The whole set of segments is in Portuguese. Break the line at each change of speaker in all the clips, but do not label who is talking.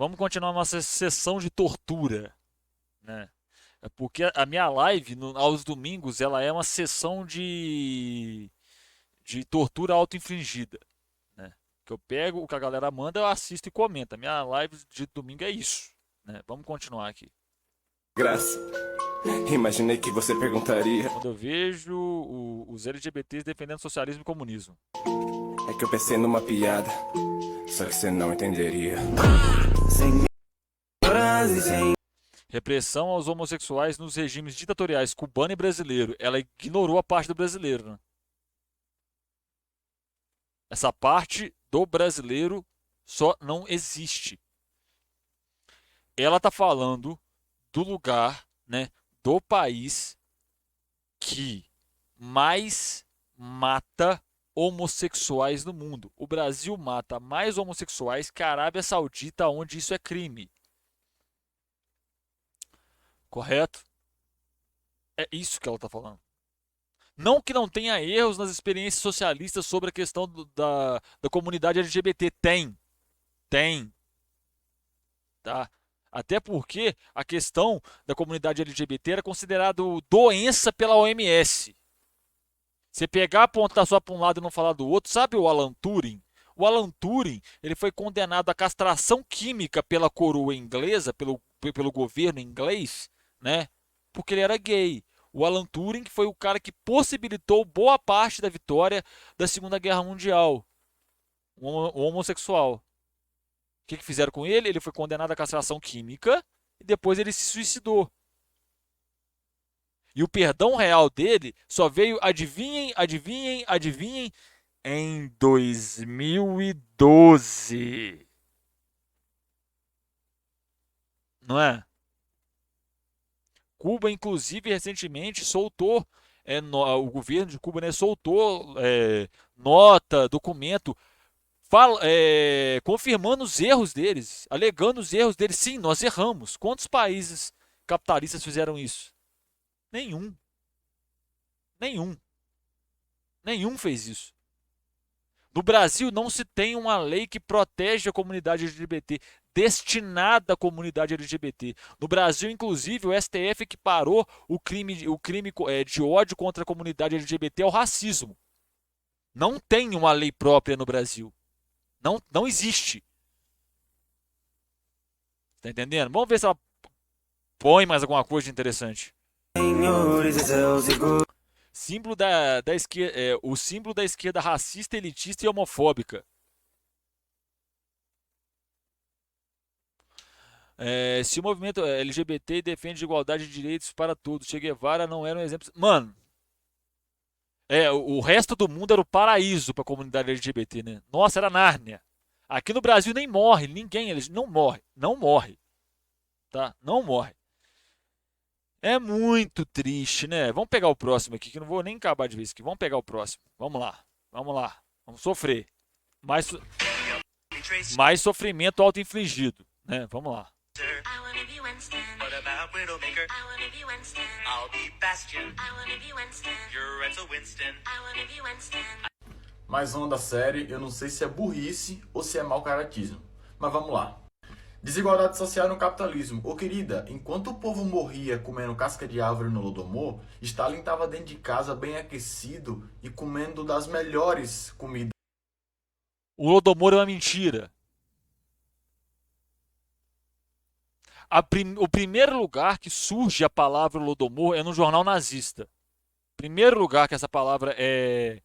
Vamos continuar nossa sessão de tortura, né? É porque a minha live aos domingos ela é uma sessão de tortura auto-infligida, né? Que eu pego o que a galera manda, eu assisto e comento. A minha live de domingo é isso, né? Vamos continuar aqui.
Graça. Imaginei que você perguntaria.
Quando eu vejo os LGBTs defendendo socialismo e comunismo.
É que eu pensei numa piada, só que você não entenderia.
Repressão aos homossexuais nos regimes ditatoriais cubano e brasileiro. Ela ignorou a parte do brasileiro, né? Essa parte do brasileiro só não existe. Ela está falando do lugar, né, do país que mais mata homossexuais no mundo. O Brasil mata mais homossexuais que a Arábia Saudita, onde isso é crime. Correto? É isso que ela está falando. Não que não tenha erros nas experiências socialistas sobre a questão da comunidade LGBT. Tem. Tem. Tá? Até porque a questão da comunidade LGBT era considerada doença pela OMS. Você pegar, apontar só para um lado e não falar do outro, sabe o Alan Turing? O Alan Turing ele foi condenado à castração química pela coroa inglesa, pelo governo inglês, né? Porque ele era gay. O Alan Turing foi o cara que possibilitou boa parte da vitória da Segunda Guerra Mundial. O homossexual. O que fizeram com ele? Ele foi condenado à castração química e depois ele se suicidou. E o perdão real dele só veio, adivinhem, adivinhem, adivinhem, em 2012. Não é? Cuba, inclusive, recentemente soltou, o governo de Cuba, né, soltou nota, documento, confirmando os erros deles, alegando os erros deles. Sim, nós erramos. Quantos países capitalistas fizeram isso? Nenhum. Nenhum. Nenhum fez isso. No Brasil não se tem uma lei que protege a comunidade LGBT, destinada à comunidade LGBT. No Brasil, inclusive, o STF que parou o crime de ódio contra a comunidade LGBT ao racismo. Não tem uma lei própria no Brasil. Não, não existe. Tá entendendo? Vamos ver se ela põe mais alguma coisa de interessante. Símbolo da esquerda, o símbolo da esquerda racista, elitista e homofóbica. Se o movimento LGBT defende igualdade de direitos para todos, Che Guevara não era um exemplo. Mano, o resto do mundo era o paraíso para a comunidade LGBT, né? Nossa, era Nárnia. Aqui no Brasil nem morre, ninguém, eles não morre, não morre, tá? Não morre. É muito triste, né? Vamos pegar o próximo aqui, que eu não vou nem acabar de ver isso aqui. Vamos pegar o próximo. Vamos lá, vamos lá. Vamos sofrer. Mais, mais sofrimento auto-infligido, né? Vamos lá. I wanna be Winston. What about Widowmaker? I wanna be Winston. I'll be Bastion. I wanna be Winston. You're Renzo Winston. I wanna be Winston.
Mais uma da série, eu não sei se é burrice ou se é mau caratismo. Mas vamos lá. Desigualdade social no capitalismo. Ô querida, enquanto o povo morria comendo casca de árvore no Lodomor, Stalin estava dentro de casa bem aquecido e comendo das melhores comidas.
O Lodomor é uma mentira. O primeiro lugar que surge a palavra Lodomor é no jornal nazista. Primeiro lugar que essa palavra é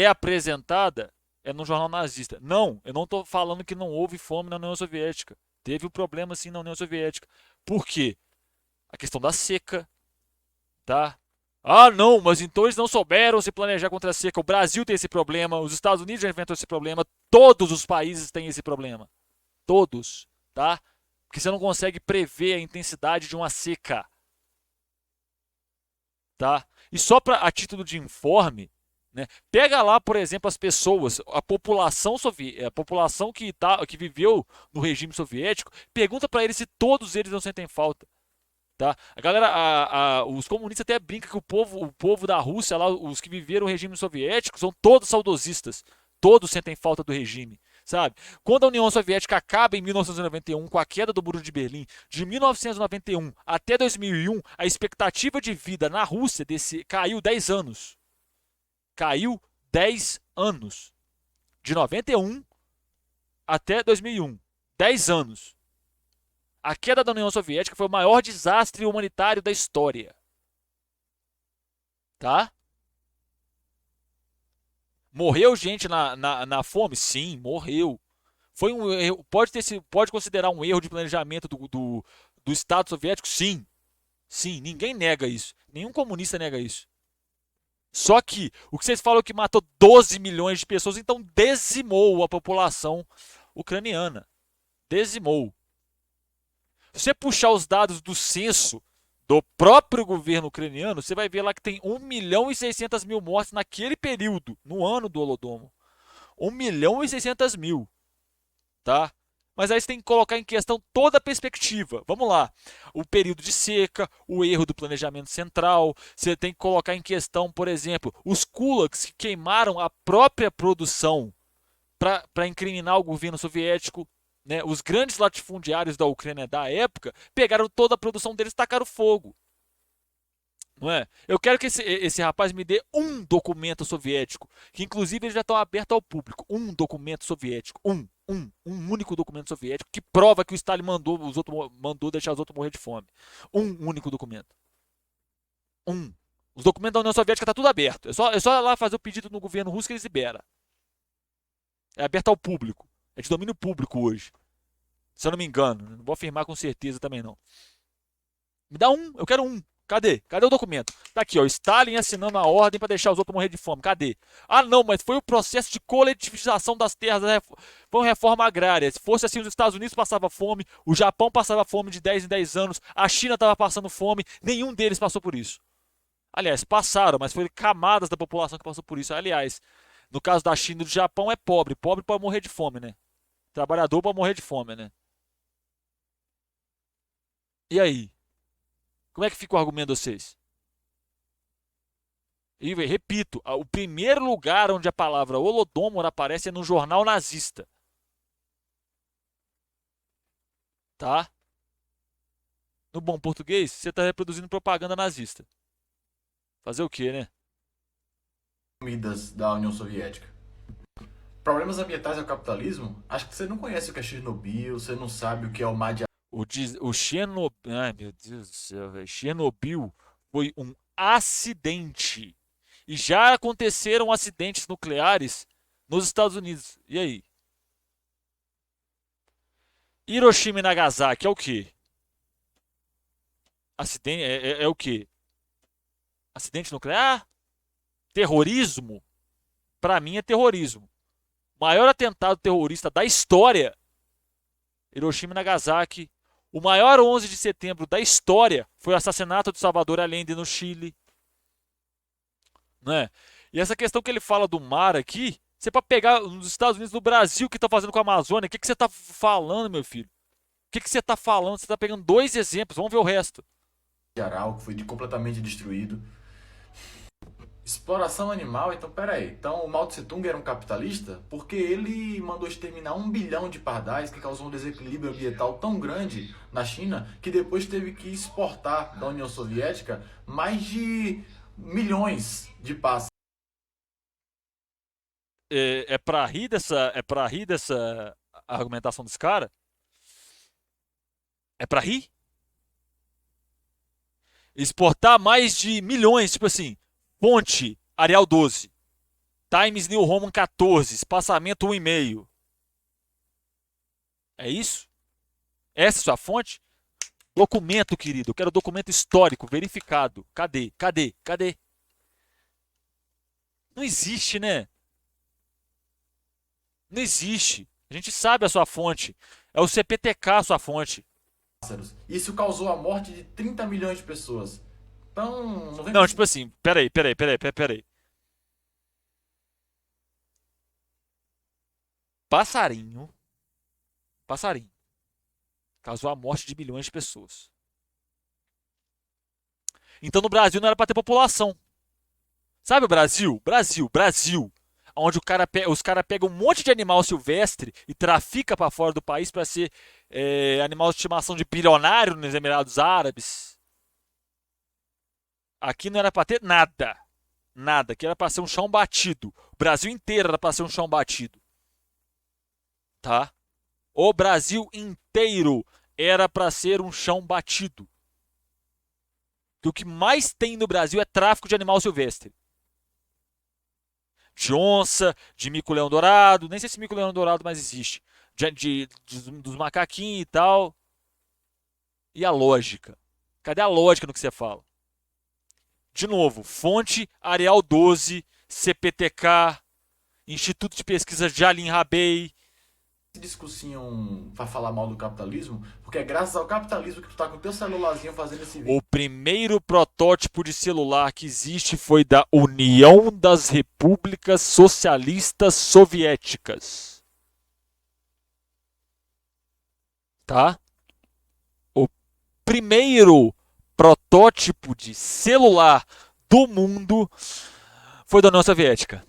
apresentada é no jornal nazista. Não, eu não estou falando que não houve fome na União Soviética. Teve um problema sim na União Soviética. Por quê? A questão da seca, tá? Ah, não, mas então eles não souberam se planejar contra a seca. O Brasil tem esse problema, os Estados Unidos já inventou esse problema, todos os países têm esse problema. Todos, tá? Porque você não consegue prever a intensidade de uma seca. Tá? E só a título de informe, né, pega lá, por exemplo, as pessoas, a população que viveu no regime soviético, pergunta para eles se todos eles não sentem falta. Tá? A galera, os comunistas até brincam que o povo da Rússia, lá, os que viveram o regime soviético, são todos saudosistas. Todos sentem falta do regime. sabe? Quando a União Soviética acaba em 1991, com a queda do Muro de Berlim, de 1991 até 2001, a expectativa de vida na Rússia caiu 10 anos. Caiu 10 anos. De 91 até 2001. 10 anos. A queda da União Soviética foi o maior desastre humanitário da história. Tá? Morreu gente na fome? Sim, morreu. Foi um erro, pode considerar um erro de planejamento do Estado soviético? Sim. Sim, ninguém nega isso. Nenhum comunista nega isso. Só que o que vocês falam que matou 12 milhões de pessoas, então dizimou a população ucraniana. Dizimou. Se você puxar os dados do censo do próprio governo ucraniano, você vai ver lá que tem 1 milhão e 600 mil mortes naquele período, no ano do Holodomor. 1 milhão e 600 mil. Tá? Mas aí você tem que colocar em questão toda a perspectiva. Vamos lá. O período de seca, o erro do planejamento central. Você tem que colocar em questão, por exemplo, os kulaks que queimaram a própria produção para incriminar o governo soviético. Né? Os grandes latifundiários da Ucrânia da época pegaram toda a produção deles e tacaram fogo. Não é? Eu quero que esse rapaz me dê um documento soviético, que inclusive eles já estão abertos ao público. Um documento soviético. Um único documento soviético que prova que o Stalin mandou deixar os outros morrer de fome. Um único documento. Os documentos da União Soviética estão tudo aberto. É só lá fazer o pedido no governo russo que eles liberam. É aberto ao público. É de domínio público hoje. Se eu não me engano. Não vou afirmar com certeza também não. Me dá um. Eu quero um. Cadê? Cadê o documento? Tá aqui, ó. Stalin assinando a ordem para deixar os outros morrer de fome. Cadê? Ah, não, mas foi o processo de coletivização das terras. Foi uma reforma agrária. Se fosse assim, os Estados Unidos passavam fome, o Japão passava fome de 10 em 10 anos, a China estava passando fome, nenhum deles passou por isso. Aliás, passaram, mas foram camadas da população que passou por isso. Aliás, no caso da China e do Japão é pobre. Pobre pode morrer de fome, né? Trabalhador pode morrer de fome, né? E aí? Como é que fica o argumento de vocês? E repito, o primeiro lugar onde a palavra Holodomor aparece é no jornal nazista. Tá? No bom português, você está reproduzindo propaganda nazista. Fazer o quê, né?
Comidas da União Soviética. Problemas ambientais ao capitalismo? Acho que você não conhece o que é Chernobyl, você não sabe o que é o mar de
O Chernobyl. Ai, meu Deus do céu, velho. Chernobyl foi um acidente. E já aconteceram acidentes nucleares nos Estados Unidos. E aí? Hiroshima e Nagasaki é o quê? Acidente é o quê? Acidente nuclear? Terrorismo? Pra mim é terrorismo. Maior atentado terrorista da história. Hiroshima e Nagasaki. O maior 11 de setembro da história foi o assassinato de Salvador Allende no Chile. Né? E essa questão que ele fala do mar aqui, você pode pegar nos Estados Unidos, no Brasil, que está fazendo com a Amazônia, o que você está falando, meu filho? O que você está falando? Você está pegando dois exemplos, vamos ver o resto.
Aral, que foi completamente destruído. Exploração animal, então peraí. Então o Mao Tse Tung era um capitalista? Porque ele mandou exterminar 1 bilhão de pardais, que causou um desequilíbrio ambiental tão grande na China, que depois teve que exportar da União Soviética mais de milhões de pássaros.
É para rir dessa argumentação desse cara? É para rir? Exportar mais de milhões, tipo assim, Ponte, Arial 12. Times New Roman 14, espaçamento 1,5. É isso? Essa é a sua fonte? Documento, querido. Eu quero documento histórico, verificado. Cadê? Cadê? Cadê? Não existe, né? Não existe. A gente sabe a sua fonte. É o CPTK a sua fonte.
Isso causou a morte de 30 milhões de pessoas. Então, não vem
Não, tipo assim, peraí. Passarinho. Passarinho. Causou a morte de milhões de pessoas. Então no Brasil não era para ter população. Sabe o Brasil? Brasil. onde os caras pegam um monte de animal silvestre e trafica para fora do país para ser animal de estimação de bilionário nos Emirados Árabes. Aqui não era para ter nada. Nada. Aqui era para ser um chão batido. O Brasil inteiro era para ser um chão batido. Tá? O Brasil inteiro era para ser um chão batido. Que o que mais tem no Brasil é tráfico de animal silvestre. De onça, de mico-leão-dourado, nem sei se mico-leão-dourado mais existe. Dos macaquinhos e tal. E a lógica? Cadê a lógica no que você fala? De novo, fonte Arial 12, CPTK, Instituto de Pesquisa Jalim Rabei.
Discussinho pra falar mal do capitalismo, porque é graças ao capitalismo que tu tá com o teu celularzinho fazendo esse vídeo.
O primeiro protótipo de celular que existe foi da União das Repúblicas Socialistas Soviéticas. Tá? O primeiro protótipo de celular do mundo foi da União Soviética.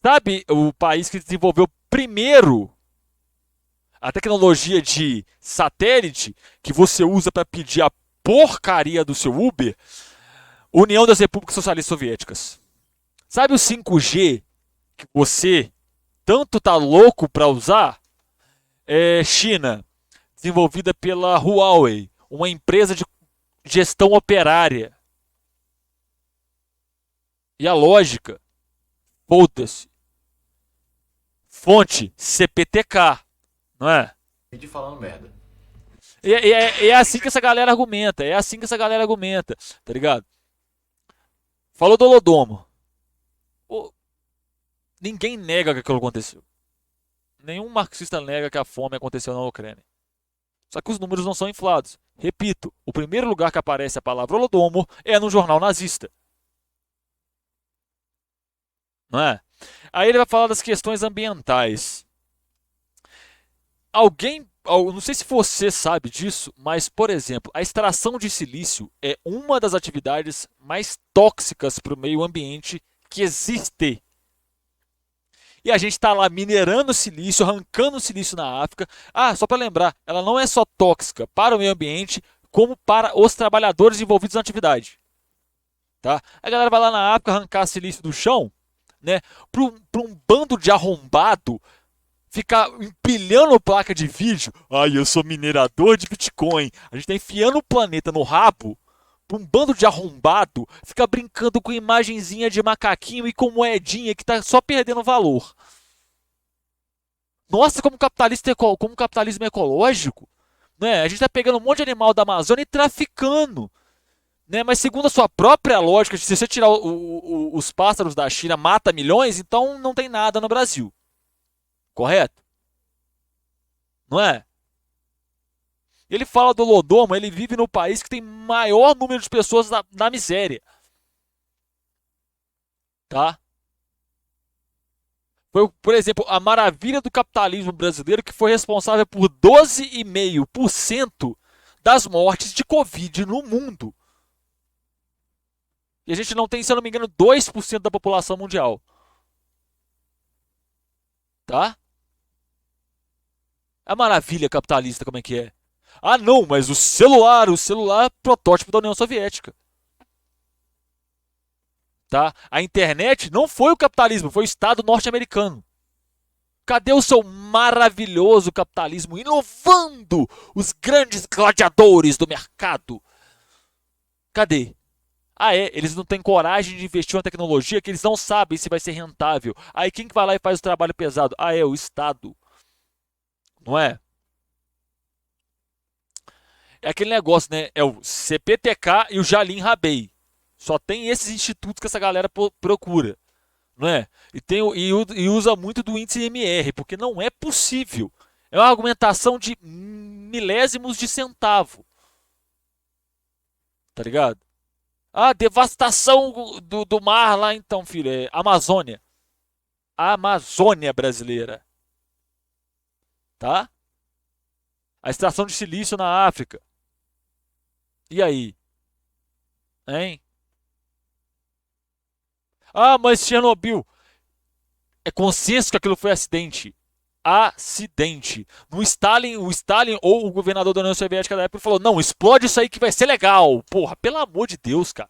Sabe o país que desenvolveu primeiro a tecnologia de satélite que você usa para pedir a porcaria do seu Uber? União das Repúblicas Socialistas Soviéticas. Sabe o 5G que você tanto tá louco para usar? É China, desenvolvida pela Huawei, uma empresa de gestão operária. E a lógica? Foda-se. Fonte CPTK, não é?
Vídeo falando merda.
É assim que essa galera argumenta. É assim que essa galera argumenta. Tá ligado? Falou do Holodomo. Ninguém nega que aquilo aconteceu. Nenhum marxista nega que a fome aconteceu na Ucrânia. Só que os números não são inflados. Repito, o primeiro lugar que aparece a palavra Holodomor é no jornal nazista. Não é? Aí ele vai falar das questões ambientais. Não sei se você sabe disso, mas, por exemplo, a extração de silício é uma das atividades mais tóxicas para o meio ambiente que existe. E a gente está lá minerando silício, arrancando silício na África. Só para lembrar, ela não é só tóxica para o meio ambiente, como para os trabalhadores envolvidos na atividade. Tá? A galera vai lá na África arrancar silício do chão, né? Para um bando de arrombado ficar empilhando placa de vídeo. Eu sou minerador de Bitcoin. A gente está enfiando o planeta no rabo para um bando de arrombado ficar brincando com imagenzinha de macaquinho e com moedinha que está só perdendo valor. Nossa, como o capitalismo é ecológico. Né? A gente está pegando um monte de animal da Amazônia e traficando. Né? Mas segundo a sua própria lógica, se você tirar os pássaros da China, mata milhões, então não tem nada no Brasil. Correto? Não é? Ele fala do Holodomo, ele vive no país que tem maior número de pessoas na miséria. Tá? Foi, por exemplo, a maravilha do capitalismo brasileiro que foi responsável por 12,5% das mortes de Covid no mundo. E a gente não tem, se eu não me engano, 2% da população mundial. Tá? A maravilha capitalista, como é que é? Não, mas o celular é protótipo da União Soviética. Tá? A internet não foi o capitalismo, foi o Estado norte-americano. Cadê o seu maravilhoso capitalismo inovando os grandes gladiadores do mercado? Cadê? Eles não têm coragem de investir em uma tecnologia que eles não sabem se vai ser rentável. Aí quem que vai lá e faz o trabalho pesado? É o Estado. Não é? É aquele negócio, né? É o CPTK e o Jalim Rabei. Só tem esses institutos que essa galera procura. Não é? E usa muito do índice MR, porque não é possível. É uma argumentação de milésimos de centavo. Tá ligado? Devastação do mar lá então, filho. É Amazônia. A Amazônia brasileira. Tá? A extração de silício na África. E aí? Hein? Mas Chernobyl. É consenso que aquilo foi acidente. Acidente. No Stalin, o Stalin ou o governador da União Soviética da época falou: não, explode isso aí que vai ser legal. Porra, pelo amor de Deus, cara.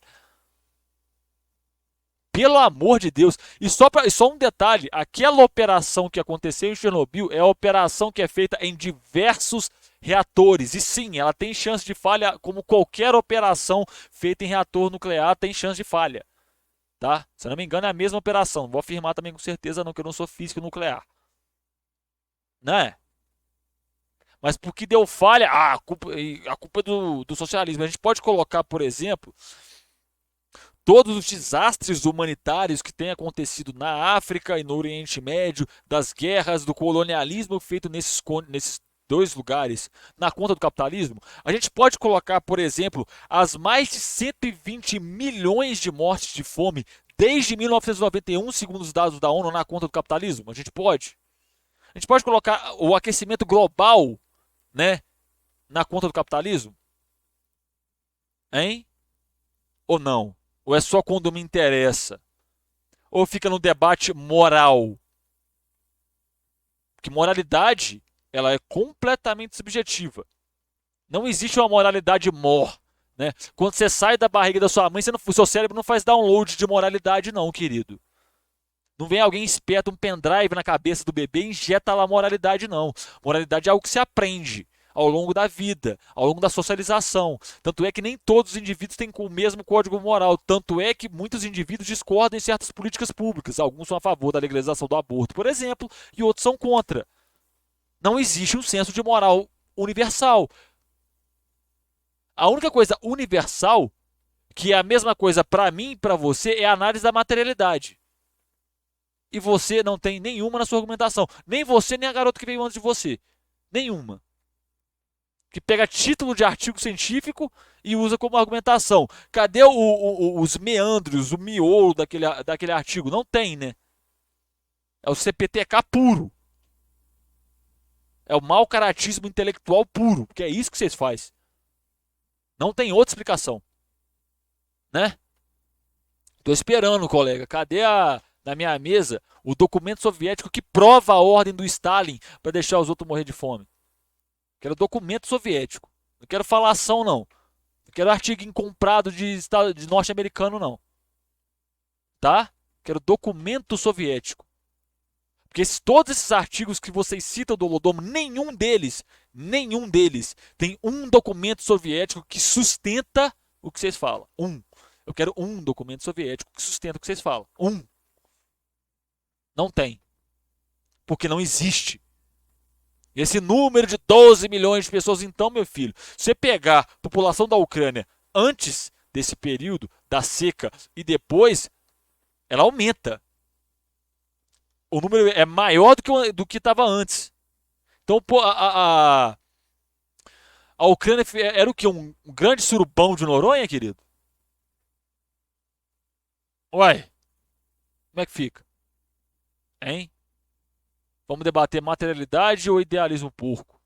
Pelo amor de Deus. E só um detalhe: aquela operação que aconteceu em Chernobyl é a operação que é feita em diversos reatores. E sim, ela tem chance de falha, como qualquer operação feita em reator nuclear tem chance de falha. Tá? Se eu não me engano, é a mesma operação. Não vou afirmar também com certeza, não, que eu não sou físico nuclear. Né? Mas porque deu falha, a culpa é do socialismo. A gente pode colocar, por exemplo, todos os desastres humanitários que têm acontecido na África e no Oriente Médio, das guerras, do colonialismo feito nesses dois lugares, na conta do capitalismo. A gente pode colocar, por exemplo, as mais de 120 milhões de mortes de fome desde 1991, segundo os dados da ONU, na conta do capitalismo. A gente pode. A gente pode colocar o aquecimento global, né, na conta do capitalismo? Hein? Ou não? Ou é só quando me interessa? Ou fica no debate moral? Porque moralidade, ela é completamente subjetiva. Não existe uma moralidade mor, né? Quando você sai da barriga da sua mãe, o seu cérebro não faz download de moralidade não, querido. Não vem alguém espeta um pendrive na cabeça do bebê e injeta lá moralidade, não. Moralidade é algo que se aprende ao longo da vida, ao longo da socialização. Tanto é que nem todos os indivíduos têm o mesmo código moral. Tanto é que muitos indivíduos discordam em certas políticas públicas. Alguns são a favor da legalização do aborto, por exemplo, e outros são contra. Não existe um senso de moral universal. A única coisa universal, que é a mesma coisa para mim e para você, é a análise da materialidade. E você não tem nenhuma na sua argumentação. Nem você, nem a garota que veio antes de você. Nenhuma. Que pega título de artigo científico e usa como argumentação. Cadê os meandros, o miolo daquele artigo? Não tem, né? É o CPTK puro. É o mau caratismo intelectual puro. Porque é isso que vocês fazem. Não tem outra explicação. Né? Tô esperando, colega. Cadê na minha mesa o documento soviético que prova a ordem do Stalin para deixar os outros morrer de fome? Quero documento soviético. Não quero falação, não. Não quero artigo comprado de norte-americano, não. Tá? Quero documento soviético. Porque todos esses artigos que vocês citam do Holodomor, nenhum deles tem um documento soviético que sustenta o que vocês falam. Eu quero um documento soviético que sustenta o que vocês falam. Não tem. Porque não existe. Esse número de 12 milhões de pessoas, então, meu filho, se você pegar a população da Ucrânia antes desse período da seca e depois, ela aumenta. O número é maior do que estava antes. Então, pô, a Ucrânia era o quê? Um grande surubão de Noronha, querido? Uai, como é que fica? Hein? Vamos debater materialidade ou idealismo porco?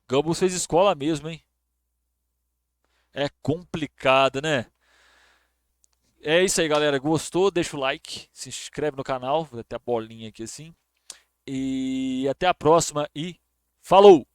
Goebbels fez escola mesmo, hein? É complicado, né? É isso aí, galera. Gostou? Deixa o like, se inscreve no canal, vou até a bolinha aqui assim. E até a próxima e falou!